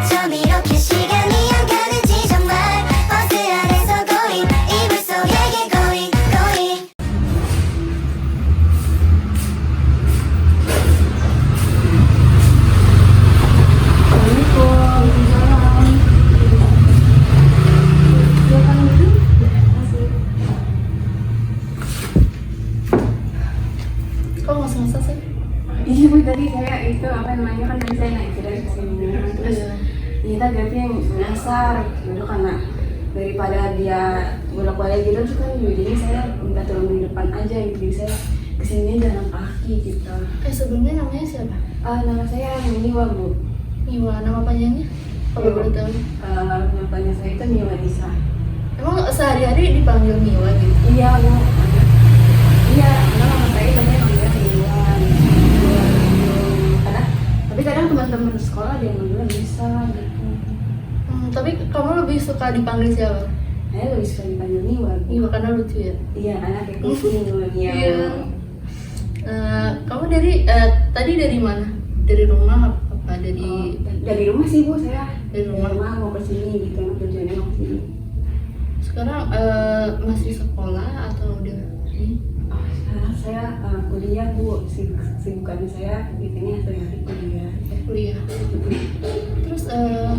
어쩜 이렇게 시간이 안 가는지 정말 버스 안에서 고인 이불 속에게 고인 고인 Kok ngos-ngosan sih? Iya Bu, tadi saya itu apa namanya kan tadi saya naik dari sini terus kita ganti yang nyasar gitu karena daripada dia bolak-balik gitu terus kan jadi saya minta turun di depan aja gitu jadi saya kesini jalan kaki gitu. Sebelumnya namanya siapa? Nama saya Niwa Bu. Niwa, nama panjangnya? Kalau boleh tahu. Namanya saya itu Niwa Nisa. Emang sehari-hari dipanggil Niwa gitu? Iya Bu. Iya, nama saya namanya Niwa. Tapi kadang teman-teman sekolah dia manggilnya bisa gitu. Tapi kamu lebih suka dipanggil siapa? Saya lebih suka dipanggil Niwa. Niwa karena lucu ya? Iya, anak kayak kucing Niwa. Iya. Kamu tadi dari mana? Dari rumah apa Dari rumah sih Bu, saya Dari rumah. mau ke sini gitu, tujuannya mau ke sini. Sekarang masih sekolah atau udah ini? Sekarang saya kuliah Bu, sibukannya saya biasanya sehari-hari kuliah. Kuliah. Terus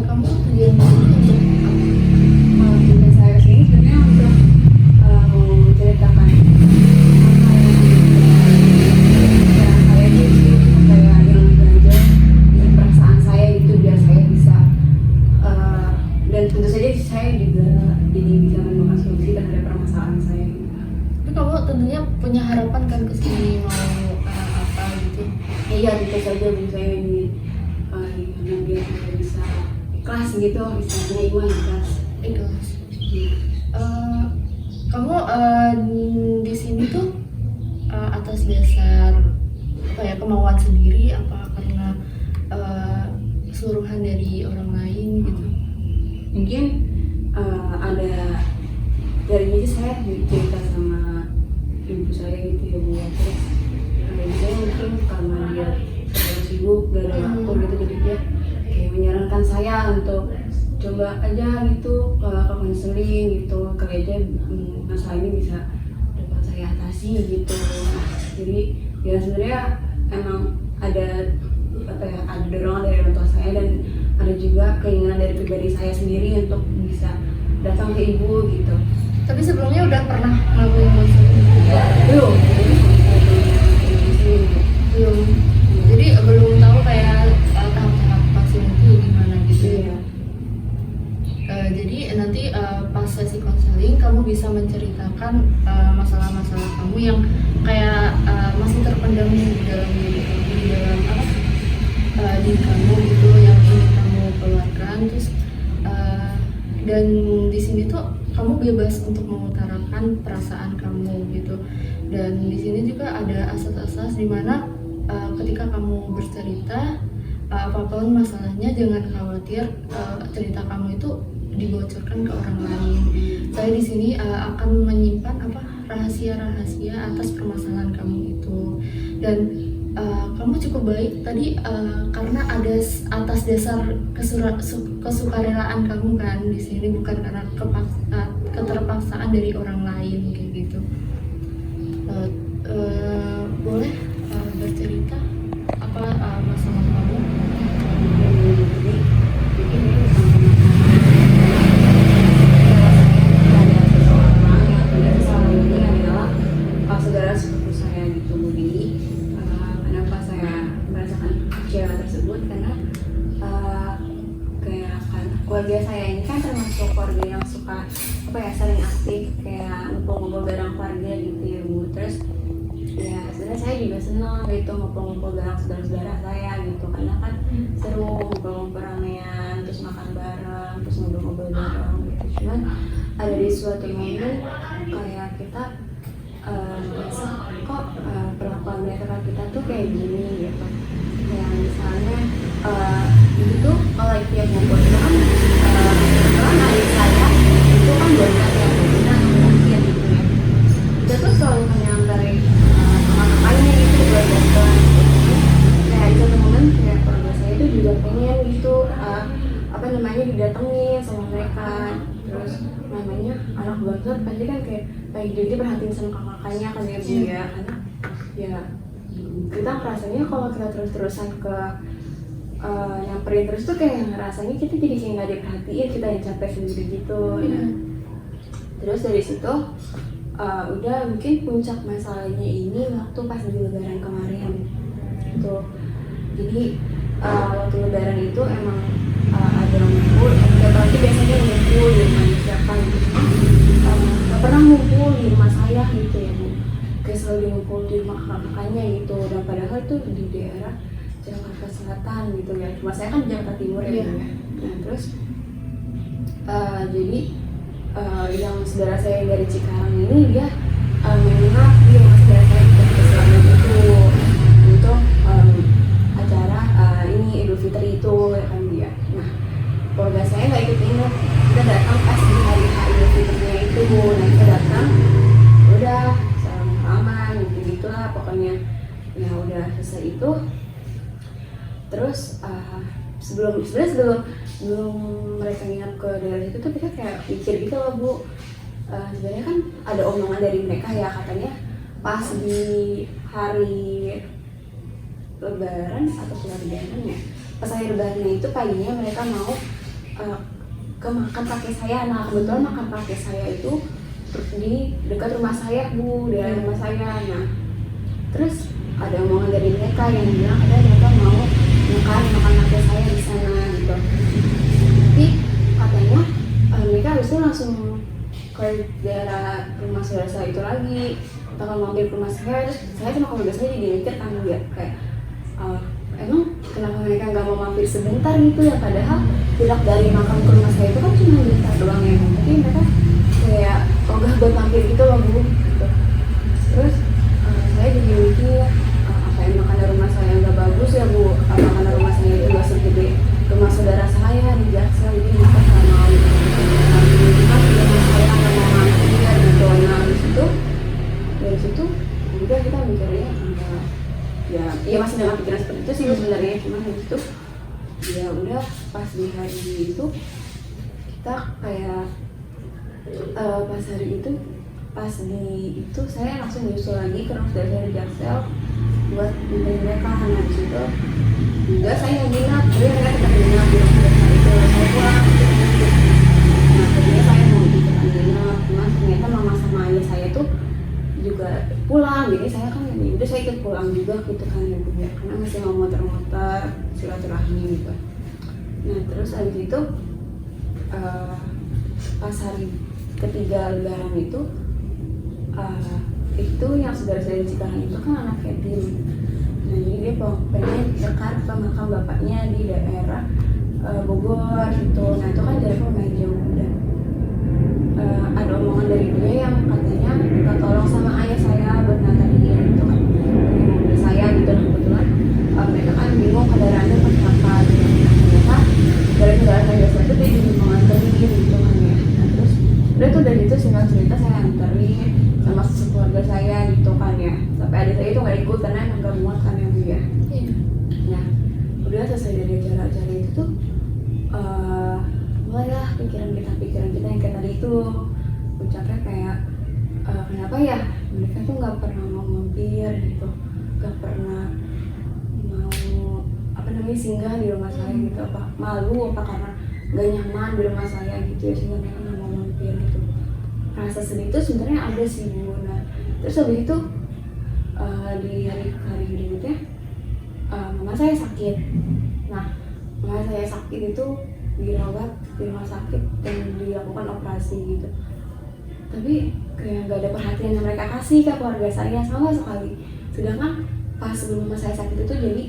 kamu tujuan untuk apa? Tujuan saya sini sebenarnya untuk menceritakan saya itu sih kayak yang belajar dari perasaan saya itu biar saya bisa dan tentu saja saya juga jadi bisa menemukan solusi terhadap permasalahan saya. Tapi kamu tentunya punya harapan kan ke sini mau apa gitu? Iya, tentu saja Bu, saya ini gimana biar saya bisa ikhlas gitu, bisa punya iman ikhlas. Ikhlas. Kamu di sini tuh atas dasar apa ya kemauan sendiri apa karena suruhan dari orang lain gitu? Mungkin ada dari itu saya cerita sama ibu saya gitu ya Bu, terus ibu saya mungkin karena dia terlalu sibuk gak ada waktu gitu jadi dia kayak menyarankan saya untuk coba aja gitu ke konseling gitu kali aja masalah ini bisa dapat saya atasi gitu. Jadi ya sebenarnya emang ada apa ya, ada dorongan dari orang tua saya dan ada juga keinginan dari pribadi saya sendiri untuk bisa datang ke ibu gitu. Tapi sebelumnya udah pernah ngelakuin konseling? Belum. Belum. Jadi belum tahu kayak tahap-tahap pasien itu gimana gitu. Iya. Jadi nanti pas sesi konseling kamu bisa menceritakan masalah-masalah kamu yang kayak masih terpendam di dalam diri kamu gitu yang ingin kamu keluarkan terus dan di sini tuh kamu bebas untuk mengutarakan perasaan kamu gitu dan di sini juga ada asas-asas di mana ketika kamu bercerita apapun masalahnya jangan khawatir cerita kamu itu dibocorkan ke orang lain. Saya di sini akan menyimpan rahasia-rahasia atas permasalahan kamu itu dan kamu cukup baik tadi karena ada atas dasar kesukarelaan kamu kan di sini bukan karena keterpaksaan dari orang lain kayak gitu. Boleh bercerita apa masalah kamu? Saudara sepupu saya gitu Budi. Kenapa saya merasakan kecewa tersebut karena kayak kan keluarga saya ini kan termasuk keluarga yang suka apa ya saling aktif kayak ngumpul-ngumpul bareng keluarga gitu ya Bu. Terus ya sebenarnya saya juga senang gitu ngumpul-ngumpul bareng saudara-saudara saya gitu karena kan seru ngumpul-ngumpul ramean terus makan bareng terus ngobrol-ngobrol bareng gitu. Cuman ada di suatu momen kayak kita merasa kok perlakuan mereka ke kita tuh kayak gini gitu. Kayak misalnya itu tuh kalau tiap ngumpul itu kan kebetulan adik saya itu kan banyak yang benar mungkin gitu ya. Dia tuh selalu menyantarin sama kakaknya gitu buat datang. Kayak di satu momen kayak keluarga saya itu juga pengen gitu apa namanya didatengin sama mereka. Terus namanya anak bangsat pasti kan kayak jadi perhatiin sama kakak-kakaknya kan ya Bu ya, karena ya kita rasanya kalau kita terus-terusan ke nyamperin terus tuh kayak rasanya kita jadi kayak nggak diperhatiin, kita yang capek sendiri gitu. Ya. Terus dari situ udah mungkin puncak masalahnya ini waktu pas di lebaran kemarin gitu. Jadi waktu lebaran itu emang ada ngumpul, apalagi biasanya ngumpul di rumah siapa gitu, nggak pernah ngumpul di rumah saya gitu ya Bu, kayak selalu ngumpul di rumah kakak-kakaknya gitu. Dan padahal itu di daerah Jakarta Selatan gitu ya, cuma saya kan Jakarta Timur ya. Nah terus jadi yang saudara saya dari Cikarang ini dia menginap di rumah saudara saya di Jakarta Selatan itu untuk acara ini Idul Fitri itu ya kan dia. Nah keluarga saya nggak ikut inap, kita datang pas di hari Idul Fitrinya itu. Nah kita datang udah salaman gitu gitulah pokoknya. Ya udah selesai itu. Terus sebelum mereka nginap ke daerah itu tuh kita kayak pikir gitu loh Bu, sebenarnya kan ada omongan dari mereka ya, katanya pas di hari lebaran atau lebaran ya, pas hari lebaran itu paginya mereka mau ke makan kakek saya. Nah kebetulan makan kakek saya itu di dekat rumah saya Bu, di rumah saya. Nah terus ada omongan dari mereka yang bilang ada mereka mau makan kakek saya di sana gitu. Tapi katanya mereka habis itu langsung ke daerah rumah saudara saya itu lagi, bakal mampir ke rumah saya. Terus saya sama keluarga saya jadi mikir kan ya kayak emang kenapa mereka nggak mau mampir sebentar gitu ya, padahal jarak dari makam ke rumah saya itu kan cuma bentar doang ya. Tapi mereka kayak ogah buat mampir gitu loh Bu gitu. Terus saya jadi mikir makanan rumah saya nggak bagus ya Bu, makanan rumah saya itu nggak segede rumah saudara saya di Jaksel, jadi mereka nggak mau rumah saya nggak mau mampir gitu. Nah dari situ udah kita mikirnya ya masih dengan pikiran seperti itu sih sebenarnya, cuma habis itu ya udah pas di hari itu kita kayak pas hari itu pas di itu saya langsung nyusul lagi ke rumah saudara saya di Jaksel buat minta mereka. Karena di situ juga saya nggak minat, tapi mereka tetap minat di rumah saudara itu. Saya pulang nah kemudian saya mau ikutan minat, cuma ternyata mama sama ayah saya tuh juga pulang, jadi saya kan udah saya ikut pulang juga gitu kan ya Bu ya, karena masih mau muter-muter silaturahmi gitu. Nah terus habis itu pas hari ketiga lebaran itu yang saudara saya di Cikarang itu kan anak yatim. Nah jadi dia pengen dekat ke makam bapaknya di daerah Bogor gitu. Nah itu kan dari lumayan jauh. Dan ada omongan dari dia yang katanya minta tolong sama ayah saya buat nganterin gitu kan mobil saya gitu. Nah kebetulan mereka kan bingung kendaraannya pakai apa gitu. Ternyata dari kendaraan saya itu dia juga mau nganterin gitu kan ya. Nah terus udah tuh dari itu singkat cerita saya anterin sama sekeluarga saya gitu kan ya, sampai adik saya itu nggak ikut karena emang nggak muat kan ya Bu ya. Nah udah selesai dari acara itu tuh mulailah pikiran kita yang kayak tadi itu puncaknya kayak kenapa ya mereka tuh nggak pernah mau mampir gitu, nggak pernah mau singgah di rumah saya gitu, apa malu apa karena nggak nyaman di rumah saya gitu ya, sehingga mereka nggak mau mampir gitu. Rasa sedih itu sebenarnya ada sih Bu. Nah terus habis itu di hari berikutnya mama saya sakit. Nah mama saya sakit itu dirawat di rumah sakit dan dilakukan operasi gitu, tapi kayak nggak ada perhatian yang mereka kasih ke keluarga saya sama sekali. Sedangkan pas sebelum mama saya sakit itu jadi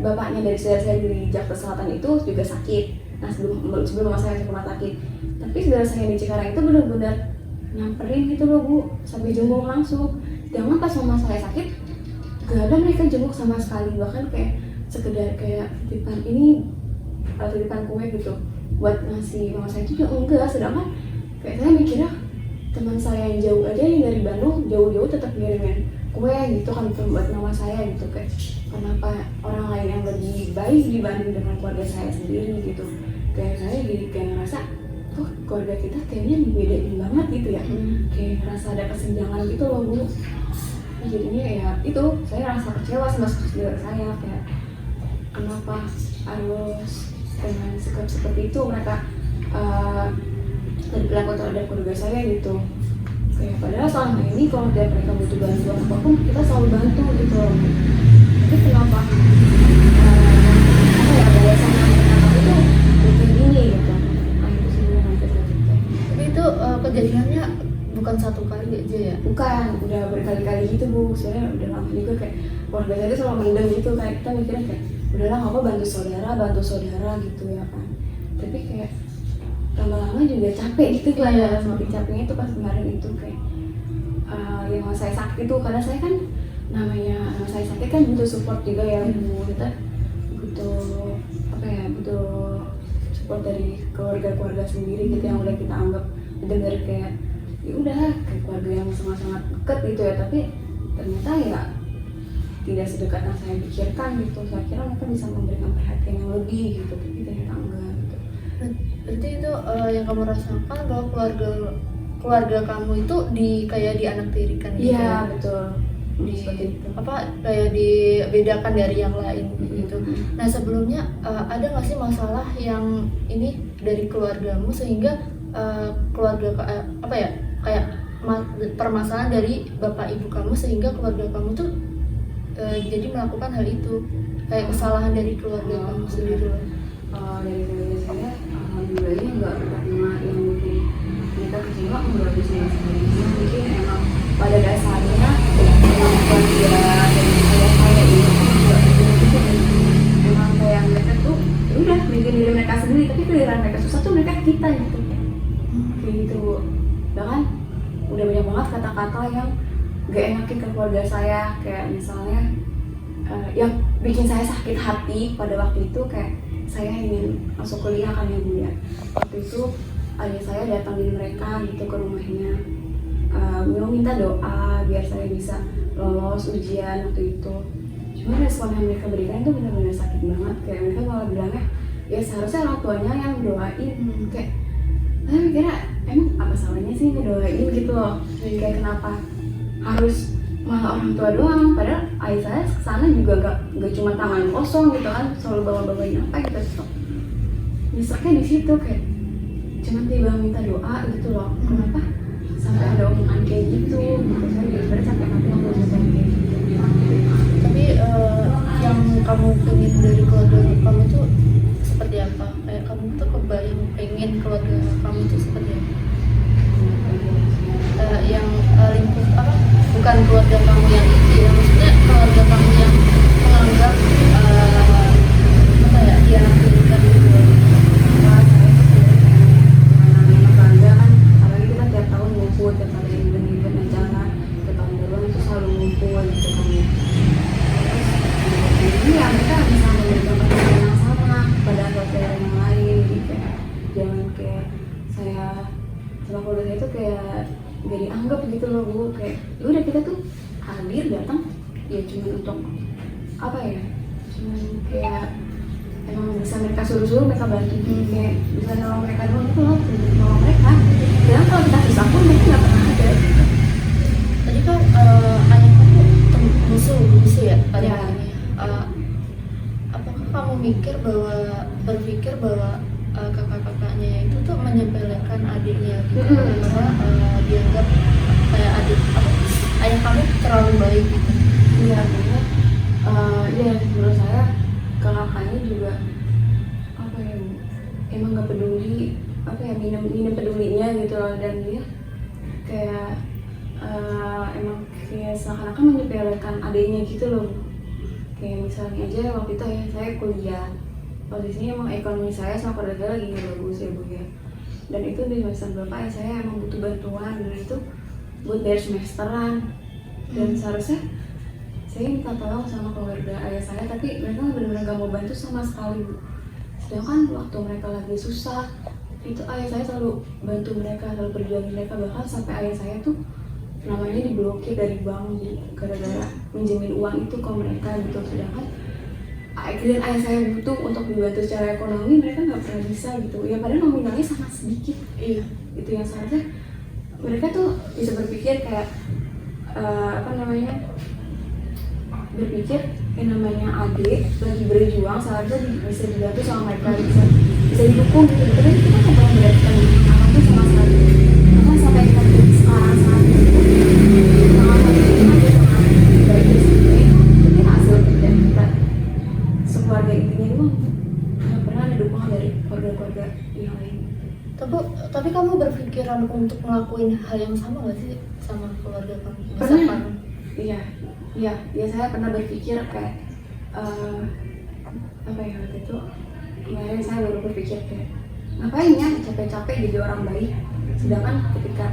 bapaknya dari saudara saya di Jakarta Selatan itu juga sakit. Nah sebelum mama saya ke rumah sakit, tapi saudara saya di Cikarang itu benar-benar nyamperin gitu loh Bu, sampai jenguk langsung. Sedangkan pas mama saya sakit gak ada mereka jenguk sama sekali, bahkan kayak sekedar kayak titipan ini titipan kue gitu buat ngasih mama saya juga enggak. Sedangkan kayak saya mikirnya teman saya yang jauh aja yang dari Bandung jauh-jauh tetap ngirimin kue gitu kan buat nama saya gitu, kayak kenapa orang lain yang lebih baik dibanding dengan keluarga saya sendiri gitu. Kayak saya jadi kayak ngerasa tuh keluarga kita kayaknya dibedain banget gitu ya, kayak ngerasa ada kesenjangan gitu loh Bu. Jadinya ya itu saya rasa kecewa sama saudara saya, kayak kenapa harus dengan sikap seperti itu mereka berlaku terhadap keluarga saya gitu. Kayak padahal selama ini kalau mereka butuh bantuan apapun kita selalu bantu gitu loh. Tapi kenapa apa ya balasannya mereka itu kayak gini gitu. Nah itu sebenarnya hampir terjadi. Tapi itu kejadiannya bukan satu kali aja ya? Bukan, udah berkali-kali gitu Bu. Soalnya udah lama juga kayak keluarga saya itu selalu mendem gitu, kayak kita mikirnya kayak udahlah nggak apa bantu saudara gitu ya kan. Tapi kayak lama-lama juga capek gitu kan ya, semakin capeknya itu pas kemarin itu kayak yang saya sakit itu, karena saya kan namanya saya sakit kan butuh support juga ya Bu. Kita butuh apa ya, butuh support dari keluarga sendiri gitu yang udah kita anggap dengar kayak ya udah kayak keluarga yang sangat-sangat dekat gitu ya, tapi ternyata ya tidak sedekat yang saya pikirkan gitu. Saya kira mereka bisa memberikan perhatian yang lebih gitu, tapi ternyata enggak gitu. Berarti itu yang kamu rasakan bahwa keluarga kamu itu kayak dianaktirikan gitu? Iya betul. Seperti itu. Apa kayak dibedakan dari yang lain gitu. Nah sebelumnya ada nggak sih masalah yang ini dari keluargamu sehingga keluarga apa ya kayak permasalahan dari bapak ibu kamu sehingga keluarga kamu tuh jadi melakukan hal itu, kayak kesalahan dari keluarga kamu sendiri? Dari keluarga saya alhamdulillahnya nggak pernah yang mungkin mereka kecewa, nggak bisa sebenarnya. Mungkin emang pada dasarnya emang keluarga dari saya ini juga gitu, emang kayak mereka tuh ya udah bikin diri mereka sendiri, tapi giliran mereka susah tuh mereka kita gitu kayak gitu. Bahkan udah banyak banget kata-kata yang gak enakin ke keluarga saya, kayak misalnya yang bikin saya sakit hati pada waktu itu, kayak saya ingin masuk kuliah kan ya Bu ya. Waktu itu ayah saya datangin mereka gitu ke rumahnya, minta doa biar saya bisa lolos ujian waktu itu. Cuma respon yang mereka berikan itu benar-benar sakit banget, kayak mereka malah bilangnya ya seharusnya orang tuanya yang doain. Kayak saya mikirnya emang apa salahnya sih ngedoain gitu loh, kayak kenapa harus malah orang tua doang, padahal ayah saya kesana juga gak cuma tangan kosong gitu kan, selalu bawain apa gitu. So, nyeseknya di situ kayak cuma tiba minta doa gitu loh, kenapa sampai ada omongan kayak gitu. Saya bener-bener capek hati waktu selesai kayak gitu. Tapi yang kamu pengen dari keluarga kamu tuh seperti apa? Kayak kamu tuh kebayang pengen keluarga kamu tuh seperti apa? Yang lingkup apa? Bukan keluarga kamu yang itu ya, maksudnya keluarga kamu yang menganggap apa ya, dia berikan gitu. Namanya bangga kan, apalagi kita tiap tahun ngumpul, tiap kali event acara, tiap tahun baruan itu selalu ngumpul gitu kan ya. Terus ya mereka bisa memberikan perhatian yang sama pada keluarga yang lain, jadi kayak jangan kayak saya sama keluarga saya itu kayak gak dianggap gitu loh Bu. Kayak udah kita tuh hadir datang ya cuma untuk apa ya, cuma kayak emang bisa mereka suruh-suruh mereka bantu, kayak bisa nolong mereka doang gitu loh, nolong mereka. Dan kalau kita susah pun mereka nggak pernah ada. Tadi kan ayah kamu musuh ya pada Ya. ini. Apakah kamu berpikir bahwa kakak-kakaknya itu tuh menyepelekan adiknya gitu, karena dianggap kayak adik ayah kamu terlalu baik gitu? Iya, karena ya menurut saya kakaknya juga apa ya Bu, emang nggak peduli apa ya, minim pedulinya gitu loh. Dan dia kayak emang kayak seakan-akan menyepelekan adiknya gitu loh. Kayak misalnya aja waktu itu ya saya kuliah, posisinya emang ekonomi saya sama keluarga lagi nggak bagus ya Bu ya. Dan itu di semester berapa ya saya emang butuh bantuan, dan itu buat bayar semesteran. Dan seharusnya saya minta tolong sama keluarga ayah saya, tapi mereka benar-benar gak mau bantu sama sekali Bu. Sedangkan waktu mereka lagi susah itu ayah saya selalu bantu mereka, selalu berjuangin mereka. Bahkan sampai ayah saya tuh namanya diblokir dari bank gara-gara minjemin uang itu ke mereka gitu. Sedangkan akhirnya ayah saya butuh untuk dibantu secara ekonomi, mereka nggak pernah bisa gitu ya, padahal nominalnya sangat sedikit. Iya. Itu yang seharusnya mereka tuh bisa berpikir kayak berpikir yang namanya adik lagi berjuang, seharusnya bisa dibantu sama mereka, bisa didukung gitu. Tapi kita nggak pernah mendapatkan apapun sama sekali. Bahkan sampai sekarang saat ini sangat baik di sini itu hasil kerja kita sekeluarga, intinya itu nggak pernah ada dukungan dari keluarga-keluarga yang lain. Tapi kamu berpikiran untuk ngelakuin hal yang sama nggak sih sama keluarga kamu? Pernah. Iya, saya pernah berpikir kayak waktu itu kemarin saya baru berpikir kayak ngapain ya capek-capek jadi orang baik, sedangkan ketika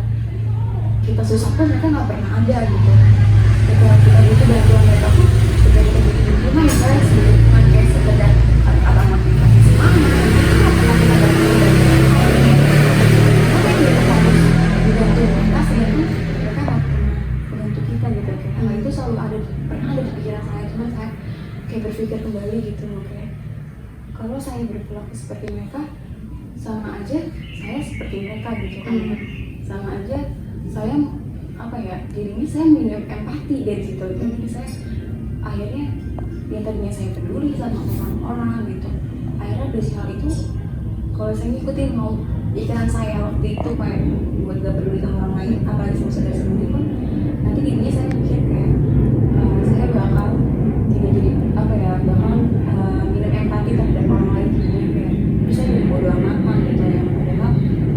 kita susah pun mereka nggak pernah ada gitu. Ketika kita butuh bantuan mereka pun, ketika kita butuh dukungan ya saya cuma kayak sekedar abang motivasi semangat, itu nggak pernah kita bantu dari mereka. Apa yang kita harus dibantu mereka, sedangkan mereka nggak pernah membantu kita gitu. Kayak itu selalu pernah ada di pikiran saya, cuma saya kayak berpikir kembali gitu loh, kayak kalau saya berperilaku seperti mereka sama aja saya seperti mereka gitu kan. Sama aja saya jadinya saya minim empati dari situ. Jadi saya akhirnya yang tadinya saya peduli sama orang-orang gitu, akhirnya dari hal itu kalau saya ngikutin mau ikan saya waktu itu kayak buat gak peduli sama orang lain, apalagi sama saudara sendiri pun, nanti dirinya saya mikir kayak saya bakal tidak jadi bakal minum empati terhadap orang lain gitu, kayak bisa jadi bodo amat gitu ya.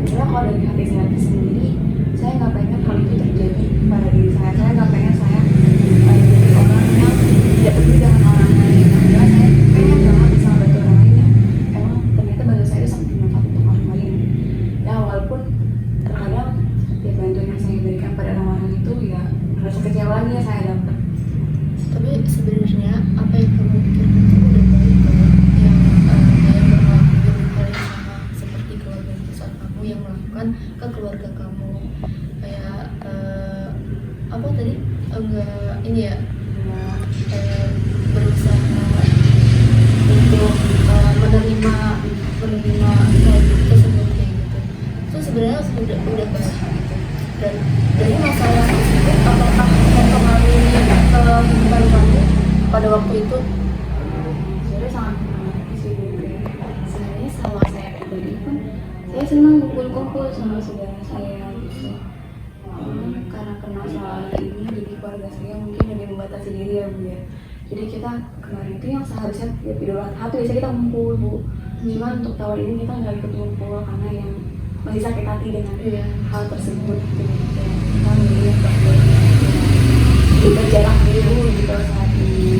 Padahal kalau dari hati saya sendiri, saya nggak pengen hal itu terjadi pada diri saya. Saya nggak pengen saya jadi orang yang tidak peduli dengan orang lain. Padahal saya pengen banget bisa bantu orang lain yang emang ternyata bantu saya itu sangat bermanfaat untuk orang lain. Ya walaupun terkadang ya bantuan yang saya berikan pada orang-orang itu ya rasa kecewanya saya dapat. Tapi sebenarnya apa yang kamu pikirkan itu udah baik banget, yang berlaku hal yang sama seperti keluarga besar kamu yang melakukan ke keluarga kamu, kayak apa tadi enggak ini ya, berusaha untuk menerima hal tersebut kayak gitu. Itu sebenarnya udah baik gitu. Dan dari masalah tersebut apakah mempengaruhi kehidupan kamu pada waktu itu? Sebenarnya sangat menarik sih, sebenarnya sama saya pribadi pun saya senang kumpul-kumpul sama saudara saya gitu. Karena kenal soal ini jadi keluarga saya mungkin lebih membatasi diri ya Bu ya. Jadi kita kemarin itu yang seharusnya ya Idul Adha tuh biasa kita ngumpul Bu. Cuma untuk tahun ini kita nggak ikut ngumpul karena yang masih sakit hati dengan hal tersebut gitu. Kita milih untuk kita jarak dulu gitu saat ini.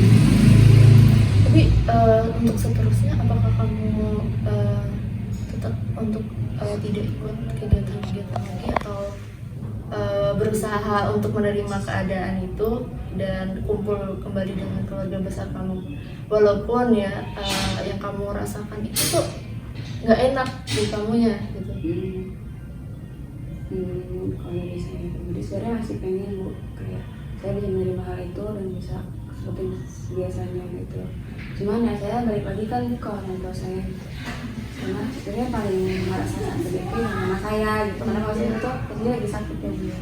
Tapi untuk seterusnya apakah kamu tetap untuk tidak ikut kegiatan-kegiatan lagi atau berusaha untuk menerima keadaan itu dan kumpul kembali dengan keluarga besar kamu, walaupun ya yang kamu rasakan itu tuh nggak enak di kamunya gitu? Kalau dari saya pribadi sebenarnya masih pengen Bu, kayak saya bisa menerima hal itu dan bisa seperti biasanya gitu. Cuman ya saya balik lagi kan ke orang tua saya gitu. Karena sebenarnya paling merasa sakit itu yang mama saya gitu. Karena kalau saya itu dia lagi sakit ya dia,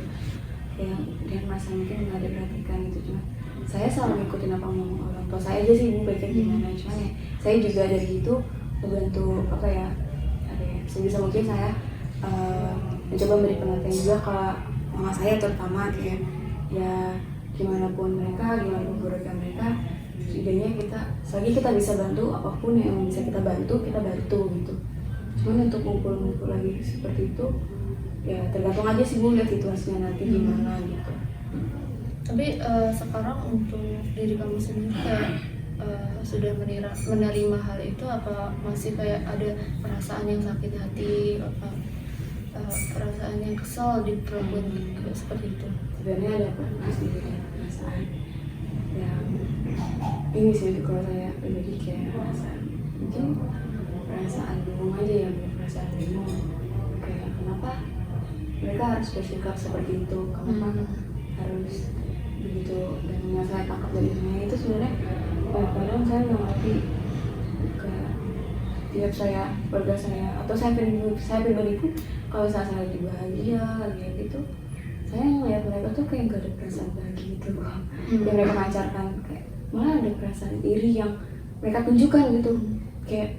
yang dia merasa mungkin nggak diperhatikan gitu. Cuma saya selalu ngikutin apa ngomong orang tua saya aja sih Bu, baiknya gimana. Cuman ya saya juga dari itu membantu sebisa mungkin saya mencoba beri pengertian juga ke mama saya, terutama kayak ya gimana pun keluarga mereka, idenya kita selagi kita bisa bantu apapun yang bisa kita bantu gitu. Cuman untuk ngumpul lagi seperti itu ya tergantung aja sih Bu, lihat situasinya nanti gimana gitu. Tapi sekarang untuk diri kamu sendiri kayak sudah menerima hal itu, apa masih kayak ada perasaan yang sakit hati, apa perasaan yang kesal diperlakukan gitu, seperti itu? Sebenarnya ada perasaan yang ini sih kalau saya pribadi kayak mungkin perasaan bingung aja ya, perasaan bingung kayak kenapa mereka harus bersikap seperti itu, kenapa harus begitu. Dan yang saya tangkap dari semuanya itu sebenarnya kadang saya nggak ngerti kayak tiap saya, keluarga saya, atau saya pribadi pun kalau saya lagi bahagia lagi gitu, saya ngeliat mereka tuh kayak gak ada perasaan bahagia gitu loh. Yang mereka pancarkan, kayak malah ada perasaan iri yang mereka tunjukkan gitu. Kayak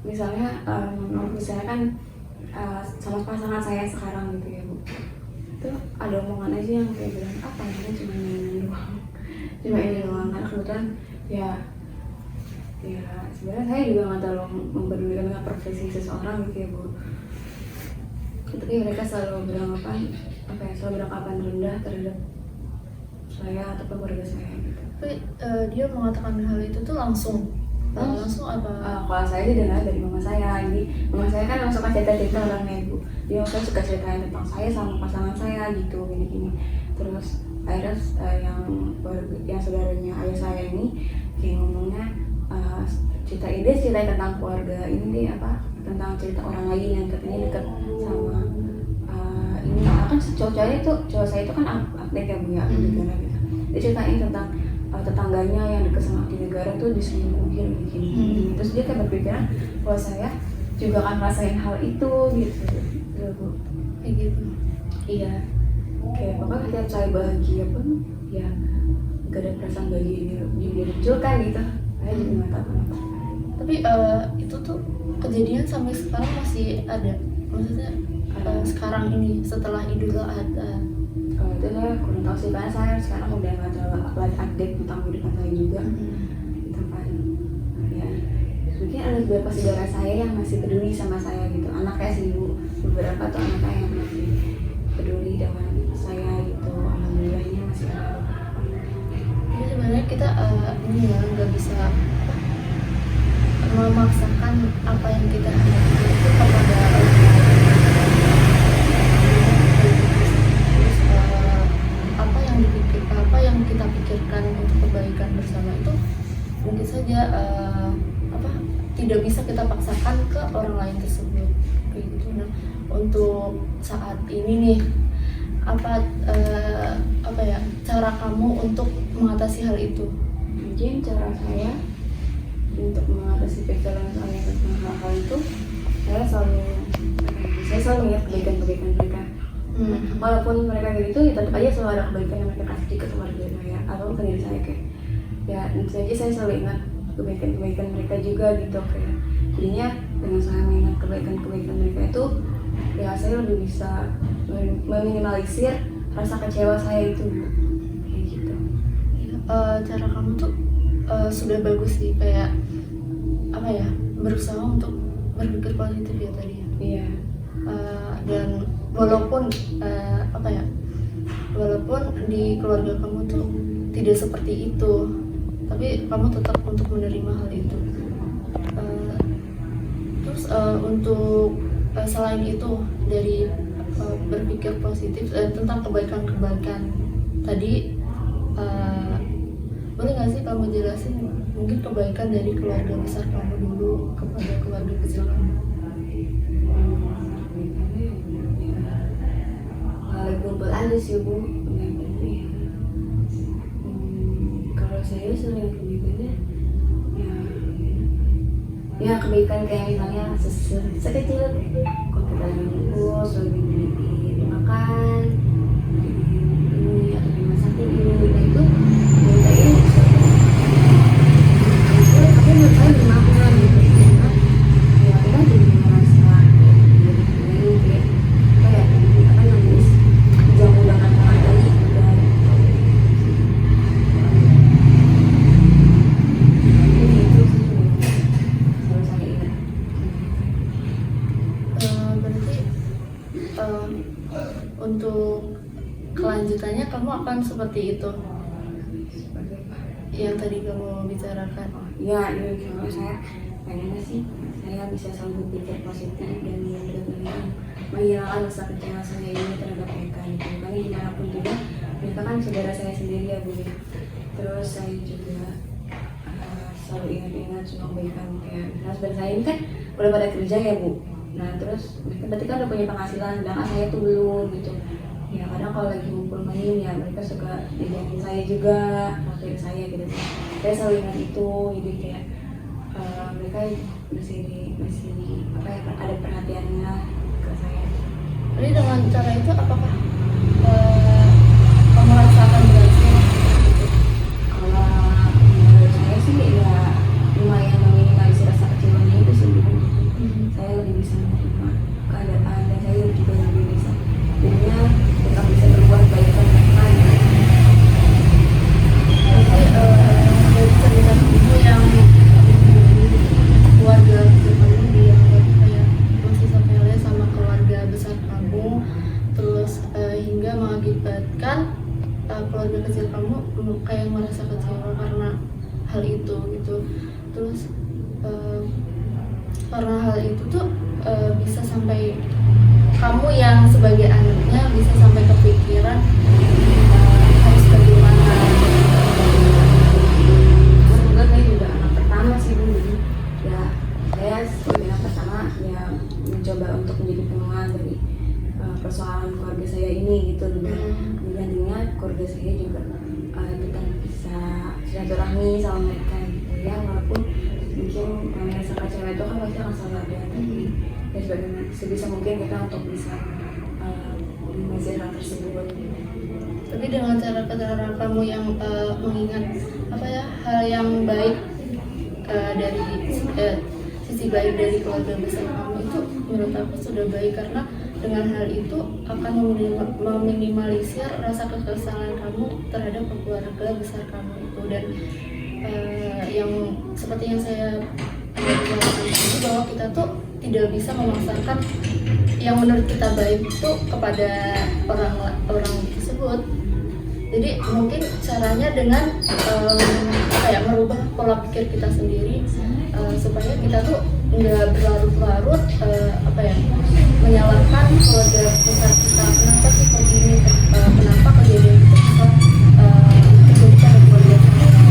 misalnya kan sama pasangan saya sekarang gitu ya Bu, itu ada omongan aja yang kayak bilang apa ya, cuma ini doang, karena kebetulan ya sebenarnya saya juga nggak terlalu mempedulikan dengan profesi seseorang gitu ya Bu. Tapi mereka selalu selalu beranggapan rendah terhadap saya atau keluarga saya gitu. Tapi dia mengatakan hal itu tuh langsung apa? Kalau saya sih dengar dari mama saya. Jadi mama saya kan langsung suka cerita orangnya Bu. Dia kan suka ceritain tentang saya sama pasangan saya gitu gini. Terus akhirnya yang saudaranya ayah saya ini kayak ngomongnya ceritain tentang keluarga ini deh, tentang cerita orang lain yang katanya dekat sama ini kan cowok saya itu kan update ya Bu ya, negara gitu. Dia ceritain tentang tetangganya yang dekat sama di negara tuh diselingkuhin begini. Terus dia kayak berpikiran bahwa saya juga akan ngerasain hal itu gitu Bu. Kayak gitu. Iya, kayak pokoknya setiap saya bahagia pun ya gak ada perasaan bahagia yang dimunculkan gitu. Saya juga nggak tahu kenapa. Tapi itu tuh kejadian sampai sekarang masih ada. Maksudnya sekarang ini setelah Idul Adha. Itu saya kurang tahu sih, karena saya sekarang udah nggak terlalu update tentang kehidupan saya juga. Gitu kan. Ya, mungkin ada beberapa saudara saya yang masih peduli sama saya gitu. Anaknya sih Bu, beberapa tuh anaknya yang masih peduli dengan saya gitu. Alhamdulillahnya masih ada. Jadi sebenarnya kita ini ya nggak bisa memaksakan apa yang kita harapkan itu kepada orang lain. Terus apa yang kita pikirkan untuk kebaikan bersama itu mungkin saja tidak bisa kita paksakan ke orang lain tersebut kayak gitu. Nah, untuk saat ini nih cara kamu untuk mengatasi hal itu? Mungkin cara saya untuk mengatasi pikiran saya tentang hal-hal itu, saya selalu melihat kebaikan mereka. Walaupun mereka kayak gitu, ya tetap aja selalu ada kebaikan yang mereka kasih ke keluarga saya atau ke diri saya kayak. Ya, tentu saja saya selalu ingat kebaikan mereka juga gitu kayak. Jadinya dengan saya mengingat kebaikan mereka itu, ya saya lebih bisa meminimalisir rasa kecewa saya itu kayak gitu. Cara kamu tuh sudah bagus sih, kayak berusaha untuk berpikir positif ya tadi ya. Iya. Dan walaupun walaupun di keluarga kamu tuh tidak seperti itu, tapi kamu tetap untuk menerima hal itu. Terus untuk selain itu dari berpikir positif tentang kebaikan tadi, boleh nggak sih kamu jelasin mungkin kebaikan dari keluarga besar kamu dulu kepada keluarga kecil kamu? Kumpul aja sih Bu. Kalau saya sering kebaikannya ya kebaikan kayak misalnya sekecil kalau kita ngumpul selalu dibeliin makan ini atau dimasakin ini itu mintain tapi menurut saya dimakan gitu karena ya kita jadi merasa mudah-mudahan orang lagi itu sih selalu saya ingat. Berarti untuk kelanjutannya kamu akan seperti itu yang tadi kamu bicarakan? Ya, kalau saya pengennya sih saya bisa selalu berpikir positif dan benar-benar menghilangkan rasa kecewa saya ini terhadap mereka gitu. Karena dimanapun juga mereka kan saudara saya sendiri ya Bu. Terus saya juga selalu ingat-ingat semua kebaikan kayak misalnya saudara saya ini kan udah pada kerja ya Bu. Nah terus mereka berarti kan udah punya penghasilan, sedangkan saya tuh belum gitu. ya kadang kalau lagi ngumpul main ya mereka suka dijamin saya juga waktu saya gitu. Saya selalu ingat itu, jadi kayak mereka masih apa ya, ada perhatiannya ke saya. Jadi dengan cara itu apakah kamu rasakan berhasil? Kalau menurut saya sih ya lumayan meminimalisir rasa kecewanya itu sih. Saya lebih bisa menerima keadaan dan saya juga lebih bisa jadinya tetap bisa berbuat baik ke mereka. Jadi dari cerita ibu yang keluarga kecil kamu dianggap kayak masih sepele sama keluarga besar kamu, terus hingga mengakibatkan keluarga kecil kamu kayak merasa kecewa karena hal itu gitu. Terus karena hal itu tuh bisa sampai kamu yang sebagai anaknya bisa sampai kepikiran harus bagaimana. Kebetulan saya juga anak pertama sih Bu, jadi ya saya sebagai anak pertama ya mencoba untuk menjadi penengah dari persoalan keluarga saya ini gitu. Dan dibandingnya keluarga saya juga tetap bisa silaturahmi sama mereka gitu ya, walaupun mungkin rasa kecewa itu kan pasti akan selalu ada, tapi ya sebisa mungkin kita untuk bisa mengajar hal tersebut. Tapi dengan cara kamu yang mengingat apa ya hal yang baik dari sisi baik dari keluarga besar kamu itu menurut aku sudah baik, karena dengan hal itu akan meminimalisir rasa kekesalan kamu terhadap keluarga besar kamu itu. Dan yang seperti yang saya jelaskan itu bahwa kita tuh tidak bisa memaksakan yang menurut kita baik itu kepada orang tersebut. Jadi mungkin caranya dengan kayak merubah pola pikir kita sendiri supaya kita tuh nggak berlarut-larut menyalahkan keluarga besar kita. Kenapa sih kok gini? Kenapa kejadian itu bisa terjadi pada keluarga saya?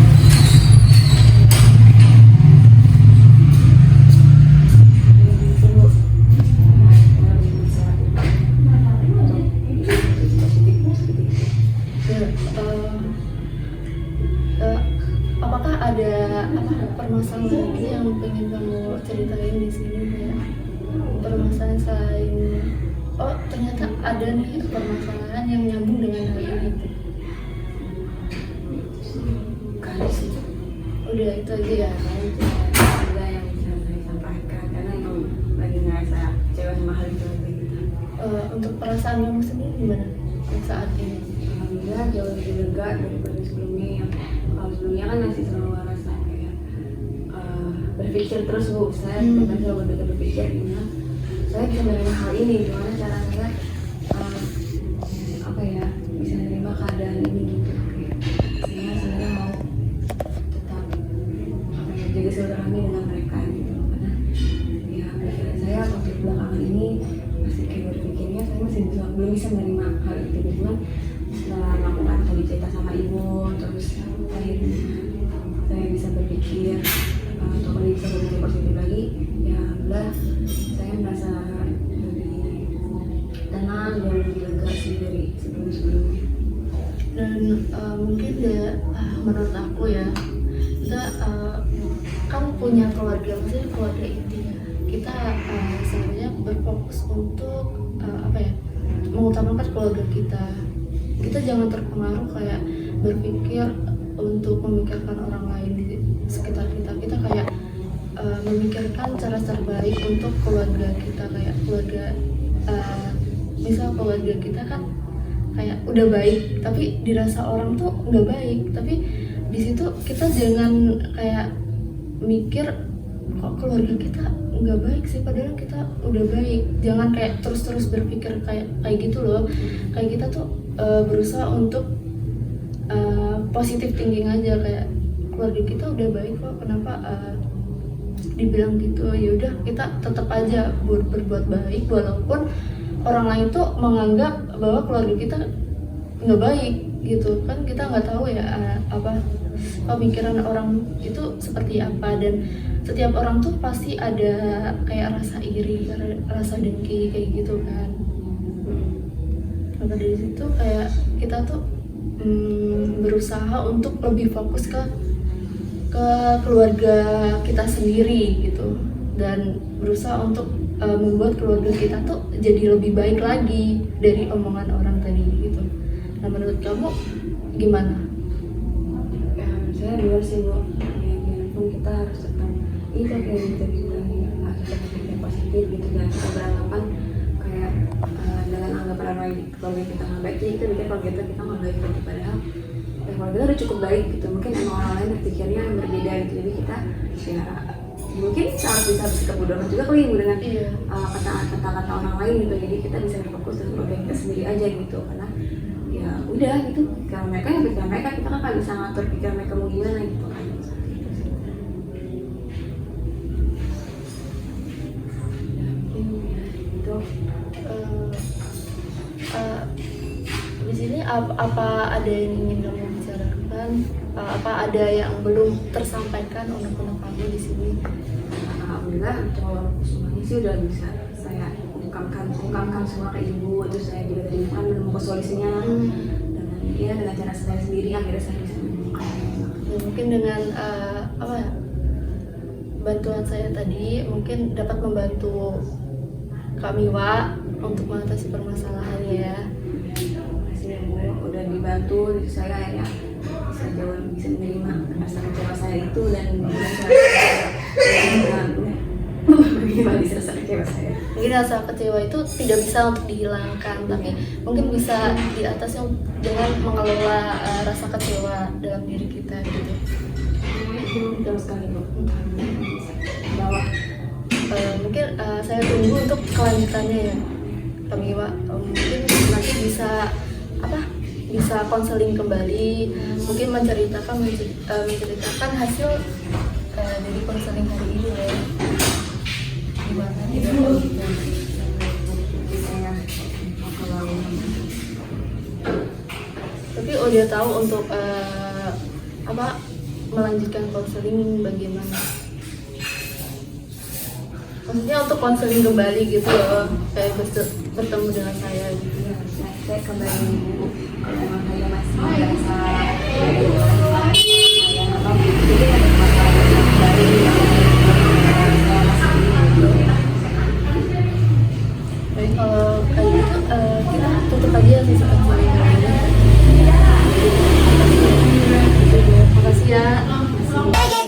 Apakah ada permasalahan lagi yang pengen kamu ceritain di sini, kayak permasalahan selain ternyata ada nih permasalahan yang nyambung dengan hal ini? Kali sih Udah itu aja ya. ada yang bisa saya sampaikan karena emang lagi ngerasa kecewa sama hal itu gitu. Untuk perasaan kamu sendiri gimana saat ini? Alhamdulillah jauh lebih lega daripada sebelumnya. Yang kalau sebelumnya kan masih selalu rasa kayak berpikir terus Bu, saya selalu berpikir gimana saya bisa menerima hal ini, gimana caranya bisa menerima keadaan ini gitu. Saya sebenarnya mau tetap jaga silaturahmi dengan mereka gitu, karena ya pikiran saya waktu belakangan ini masih kayak berpikirnya saya masih belum bisa menerima hal itu gitu kan. Setelah melakukan tadi cerita sama ibu, terus akhirnya saya bisa berpikir atau bisa berpikir positif lagi, ya alhamdulillah saya merasa lebih tenang dan lebih lega sih dari sebelum-sebelumnya. Dan mungkin menurut aku ya, kita kan punya keluarga, maksudnya keluarga inti ya. Kita sebenarnya berfokus untuk mengutamakan keluarga kita. Kita jangan terpengaruh kayak berpikir untuk memikirkan orang lain di sekitar kita. Kita kayak memikirkan cara terbaik untuk keluarga kita, kayak keluarga misal keluarga kita kan kayak udah baik tapi dirasa orang tuh nggak baik, tapi di situ kita jangan kayak mikir kok keluarga kita nggak baik sih padahal kita udah baik. Jangan kayak terus berpikir kayak gitu loh. Kayak kita tuh berusaha untuk positive thinking aja, kayak keluarga kita udah baik kok, kenapa dibilang gitu. Ya udah, kita tetap aja berbuat baik walaupun orang lain tuh menganggap bahwa keluarga kita nggak baik gitu kan. Kita nggak tahu ya pemikiran orang itu seperti apa, dan setiap orang tuh pasti ada kayak rasa iri, rasa dengki kayak gitu kan. Maka dari situ kayak kita tuh berusaha untuk lebih fokus ke keluarga kita sendiri gitu, dan berusaha untuk membuat keluarga kita tuh jadi lebih baik lagi dari omongan orang tadi gitu. Nah, menurut kamu gimana? Ya, saya benar sih Bu, ya gimana pun kita harus tetap itu kayak gitu kita harus tetap berpikir positif gitu, dan kita beranggapan kayak dengan anggapan orang lain keluarga kita nggak baik, jadi kita pikir keluarga kita nggak baik gitu, padahal ya keluarga kita udah cukup baik gitu, mungkin emang orang lain berpikirnya berbeda gitu, jadi kita ya mungkin harus bisa bersikap bodoh amat juga kali Ibu dengan kata-kata orang lain gitu, jadi kita bisa berfokus dengan keluarga kita sendiri aja gitu, karena ya udah gitu, kalau mereka yang pikiran mereka, kita kan nggak bisa ngatur pikiran mereka mau gimana gitu kan. Di sini apa ada yang ingin kamu bicarakan? Apa ada yang belum tersampaikan unek-unek kamu di sini? Alhamdulillah untuk semuanya sih udah bisa saya ungkapkan semua ke Ibu, terus saya juga tadi kan menemukan solusinya dengan cara saya sendiri, akhirnya saya bisa menemukan. Ya, mungkin dengan bantuan saya tadi mungkin dapat membantu Kak Miwa untuk mengatasi permasalahannya ya. Terima kasih ya Bu, udah dibantu, jadi saya akhirnya bisa jauh lebih bisa menerima rasa kecewa saya itu, dan bagaimana bisa rasa kecewa saya. Mungkin rasa kecewa itu tidak bisa untuk dihilangkan, tapi mungkin bisa diatasi dengan mengelola rasa kecewa dalam diri kita gitu. Betul sekali Bu. Bahwa Mungkin saya tunggu untuk kelanjutannya ya Kak Miwa. Mungkin nanti bisa konseling kembali, mungkin menceritakan hasil dari konseling hari ini ya, gimana gitu. Tapi udah tahu untuk melanjutkan konseling bagaimana, maksudnya untuk konseling kembali gitu loh, kayak bertemu dengan saya gitu. ya, saya kembali Ibu, kalau memang saya masih merasa ada Jadi kalau kayak gitu kita tutup aja sih konseling ini. Makasih ya. Make it